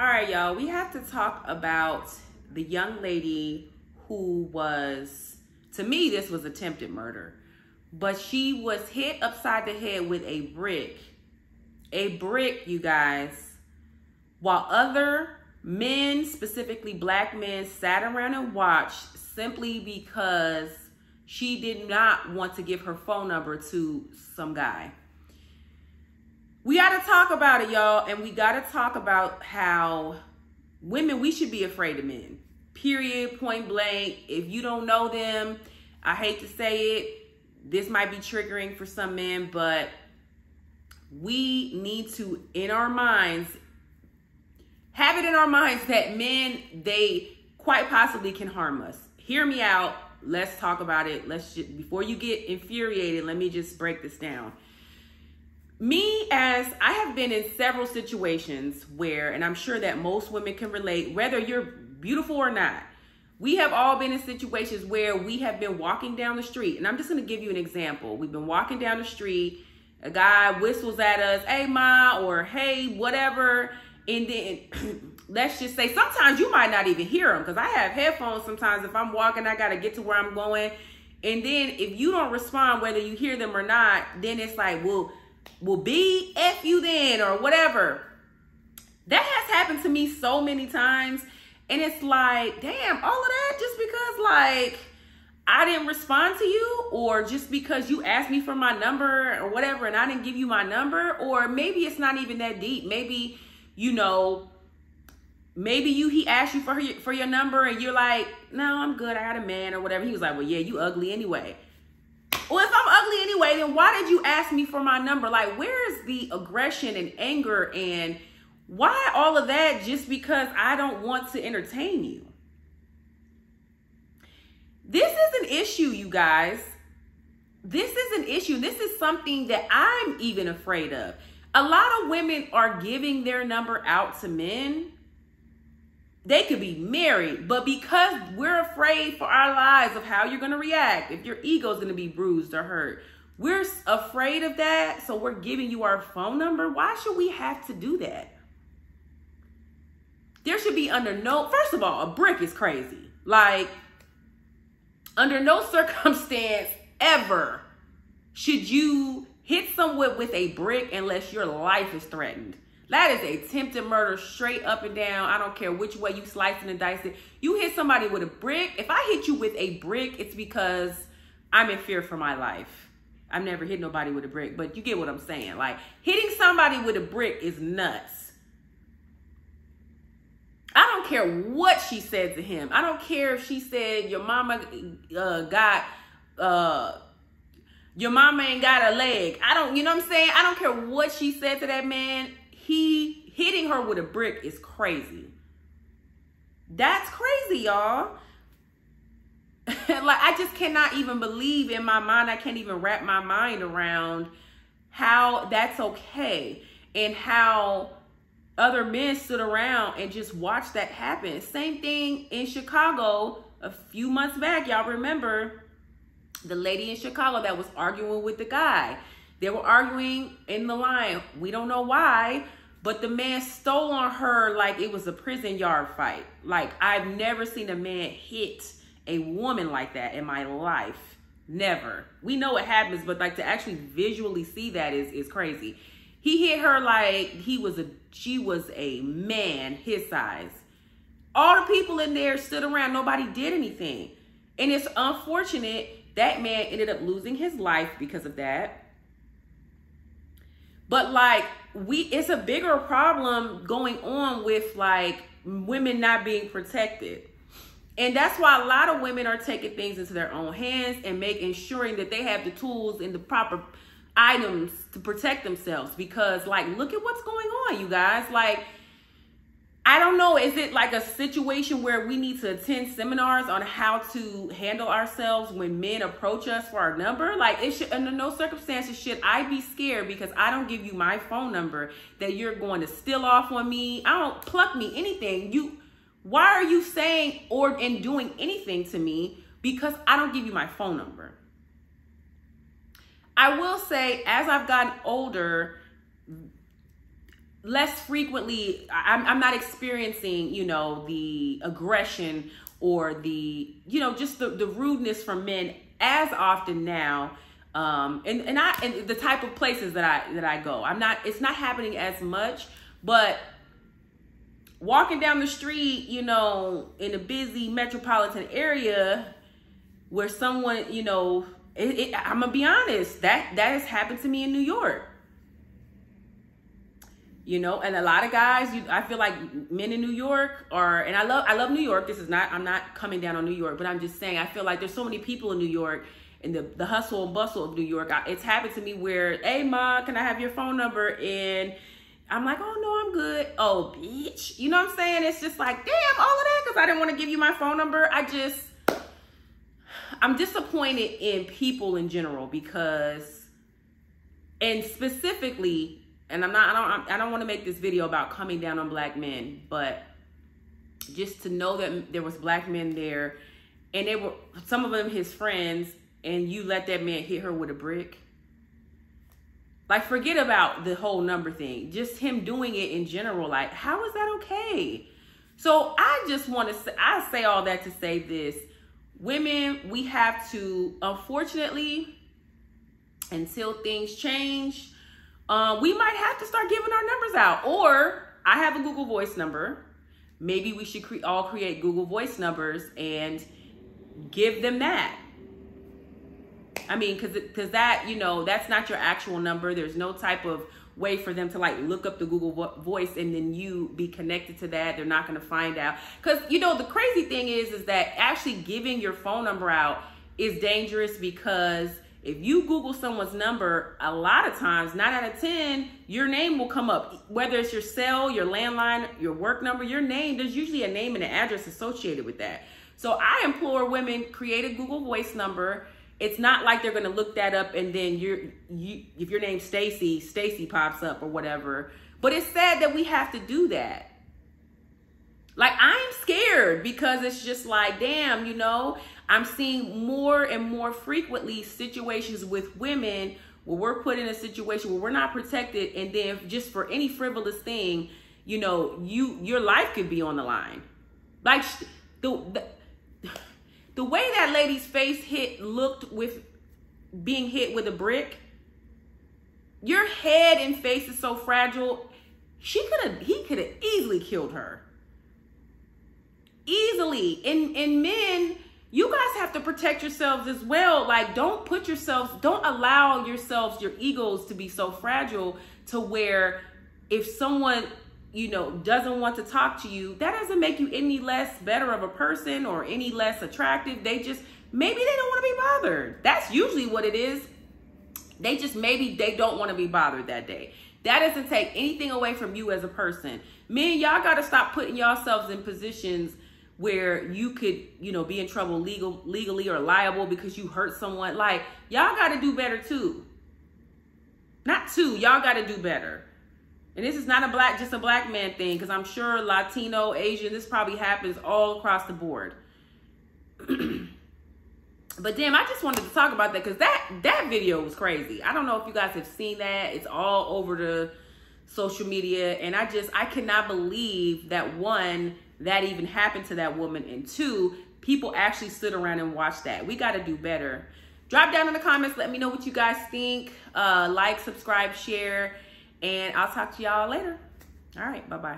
All right, y'all, we have to talk about the young lady who was, to me, this was attempted murder, but she was hit upside the head with a brick, you guys, while other men, specifically black men, sat around and watched simply because she did not want to give her phone number to some guy. We got to talk about it, y'all, and we got to talk about how women, we should be afraid of men. Period, point blank. If you don't know them, I hate to say it, this might be triggering for some men, but we need to, in our minds, have it in our minds that men, they quite possibly can harm us. Hear me out. Let's talk about it. Before you get infuriated, let me just break this down. As I have been in several situations where, and I'm sure that most women can relate, whether you're beautiful or not, we have all been in situations where we have been walking down the street. And I'm just going to give you an example. We've been walking down the street. A guy whistles at us, hey, ma, or hey, whatever. And then let's just say sometimes you might not even hear him, because I have headphones sometimes. If I'm walking, I got to get to where I'm going. And then if you don't respond, whether you hear them or not, then it's like, well, be F you then, or whatever. That has happened to me so many times. And it's like, damn, all of that just because like I didn't respond to you, or just because you asked me for my number or whatever and I didn't give you my number. Or maybe it's not even that deep. Maybe, you know, he asked you for your number and you're like, no, I'm good, I got a man, or whatever. He was like, well, yeah, you ugly anyway. Well, if I'm ugly anyway, then why did you ask me for my number? Like, where's the aggression and anger, and why all of that just because I don't want to entertain you? This is an issue, you guys. This is an issue. This is something that I'm even afraid of. A lot of women are giving their number out to men. They could be married, but because we're afraid for our lives of how you're going to react, if your ego is going to be bruised or hurt, we're afraid of that. So we're giving you our phone number. Why should we have to do that? There should be first of all, a brick is crazy. Like, under no circumstance ever should you hit someone with a brick unless your life is threatened. That is attempted murder straight up and down. I don't care which way you slice it and dice it. You hit somebody with a brick. If I hit you with a brick, it's because I'm in fear for my life. I've never hit nobody with a brick, but you get what I'm saying. Like, hitting somebody with a brick is nuts. I don't care what she said to him. I don't care if she said your mama your mama ain't got a leg. You know what I'm saying? I don't care what she said to that man. Hitting her with a brick is crazy. That's crazy, y'all. Like, I just cannot even believe in my mind. I can't even wrap my mind around how that's okay, and how other men stood around and just watched that happen. Same thing in Chicago a few months back. Y'all remember the lady in Chicago that was arguing with the guy. They were arguing in the line. We don't know why, but the man stole on her like it was a prison yard fight. Like, I've never seen a man hit a woman like that in my life. Never. We know it happens, but like to actually visually see that is crazy. He hit her like she was a man his size. All the people in there stood around. Nobody did anything. And it's unfortunate that man ended up losing his life because of that. But like, it's a bigger problem going on with like women not being protected. And that's why a lot of women are taking things into their own hands and ensuring that they have the tools and the proper items to protect themselves. Because like, look at what's going on, you guys. Like, I don't know, is it like a situation where we need to attend seminars on how to handle ourselves when men approach us for our number? Like, it should, under no circumstances should I be scared because I don't give you my phone number that you're going to steal off on me. I don't pluck me anything. Why are you saying and doing anything to me because I don't give you my phone number? I will say, as I've gotten older, less frequently, I'm not experiencing, you know, the aggression or the, you know, just the rudeness from men as often now. And the type of places that I go, it's not happening as much, but walking down the street, you know, in a busy metropolitan area where someone, you know, I'm gonna be honest, that has happened to me in New York. You know, and a lot of guys, I feel like men in New York are, and I love New York. I'm not coming down on New York, but I'm just saying, I feel like there's so many people in New York and the hustle and bustle of New York. It's happened to me where, hey, ma, can I have your phone number? And I'm like, oh, no, I'm good. Oh, bitch. You know what I'm saying? It's just like, damn, all of that because I didn't want to give you my phone number. I'm disappointed in people in general because, and specifically, and I don't want to make this video about coming down on black men, but just to know that there was black men there and they were, some of them his friends, and you let that man hit her with a brick. Like, forget about the whole number thing. Just him doing it in general. Like, how is that okay? So I just want to say, I say all that to say this. Women, we have to, unfortunately, until things change, we might have to start giving our numbers out. Or I have a Google Voice number. Maybe we should all create Google Voice numbers and give them that. I mean, because that, you know, that's not your actual number. There's no type of way for them to like look up the Google Voice and then you be connected to that. They're not going to find out. Because, you know, the crazy thing is that actually giving your phone number out is dangerous, because if you Google someone's number, a lot of times, 9 out of 10, your name will come up. Whether it's your cell, your landline, your work number, your name, there's usually a name and an address associated with that. So I implore women, create a Google Voice number. It's not like they're going to look that up and then if your name's Stacy pops up or whatever. But it's sad that we have to do that. Like, I'm scared because it's just like, damn, you know, I'm seeing more and more frequently situations with women where we're put in a situation where we're not protected, and then just for any frivolous thing, you know, your life could be on the line. Like the way that lady's face looked with being hit with a brick, your head and face is so fragile. He could have easily killed her. Easily. And men, you guys have to protect yourselves as well. Like, don't allow yourselves, your egos to be so fragile to where if someone, you know, doesn't want to talk to you, that doesn't make you any less better of a person or any less attractive. Maybe they don't want to be bothered. That's usually what it is. Maybe they don't want to be bothered that day. That doesn't take anything away from you as a person. Men, y'all got to stop putting yourselves in positions where you could, you know, be in trouble legally or liable because you hurt someone. Like, y'all got to do better too. Y'all got to do better. And this is not just a black man thing, because I'm sure Latino, Asian, this probably happens all across the board. But damn, I just wanted to talk about that because that video was crazy. I don't know if you guys have seen that. It's all over the social media. And I cannot believe that, one, that even happened to that woman, and two, people actually stood around and watched that. We got to do better. Drop down in the comments. Let me know what you guys think. Like, subscribe, share, and I'll talk to y'all later. All right. Bye-bye.